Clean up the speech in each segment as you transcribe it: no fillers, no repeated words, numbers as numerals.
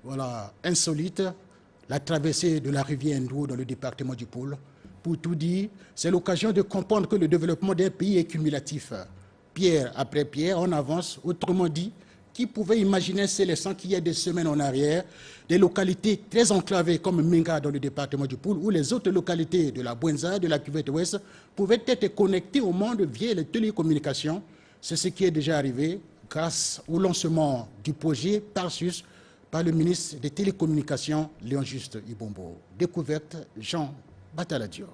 voilà, insolite, la traversée de la rivière Ndou dans le département du Pôle. Pour tout dire, c'est l'occasion de comprendre que le développement d'un pays est cumulatif. Pierre après pierre, on avance. Autrement dit, qui pouvait imaginer, c'est laissant qu'il y a des semaines en arrière, des localités très enclavées comme Minga dans le département du Pôle, où les autres localités de la Bouenza, de la Cuvette Ouest, pouvaient être connectées au monde via les télécommunications. C'est ce qui est déjà arrivé grâce au lancement du projet Parsus par le ministre des Télécommunications, Léon-Juste Ibombo. Découverte, Jean Bataladior.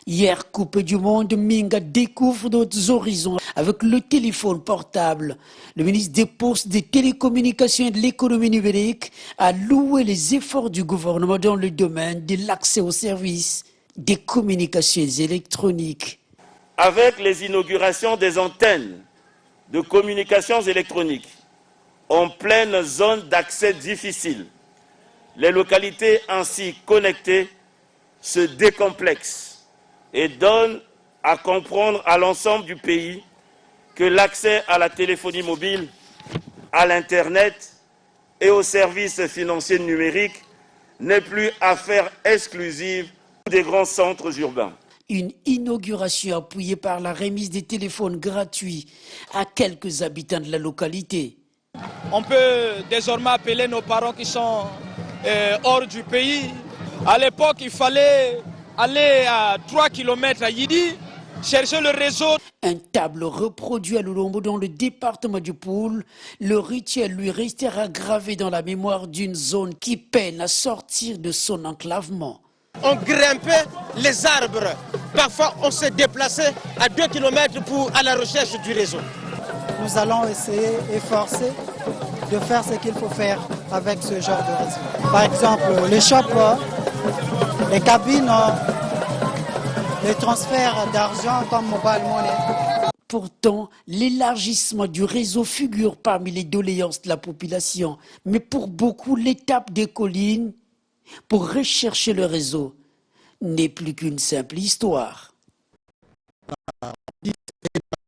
Hier, coupé du monde, Minga découvre d'autres horizons avec le téléphone portable. Le ministre des Postes, des Télécommunications et de l'économie numérique a loué les efforts du gouvernement dans le domaine de l'accès aux services des communications électroniques. Avec les inaugurations des antennes de communications électroniques en pleine zone d'accès difficile, les localités ainsi connectées se décomplexent et donnent à comprendre à l'ensemble du pays que l'accès à la téléphonie mobile, à l'Internet et aux services financiers numériques n'est plus affaire exclusive des grands centres urbains. Une inauguration appuyée par la remise des téléphones gratuits à quelques habitants de la localité. On peut désormais appeler nos parents qui sont hors du pays. À l'époque, il fallait aller à 3 km à Yidi, chercher le réseau. Un tableau reproduit à Lulombo dans le département du Pôle. Le rituel lui restera gravé dans la mémoire d'une zone qui peine à sortir de son enclavement. On grimpait les arbres. Parfois, on s'est déplacé à 2 km à la recherche du réseau. Nous allons essayer, efforcer de faire ce qu'il faut faire avec ce genre de réseau. Par exemple, les shops, les cabines, les transferts d'argent comme mobile money. Pourtant, l'élargissement du réseau figure parmi les doléances de la population. Mais pour beaucoup, l'étape des collines pour rechercher le réseau n'est plus qu'une simple histoire.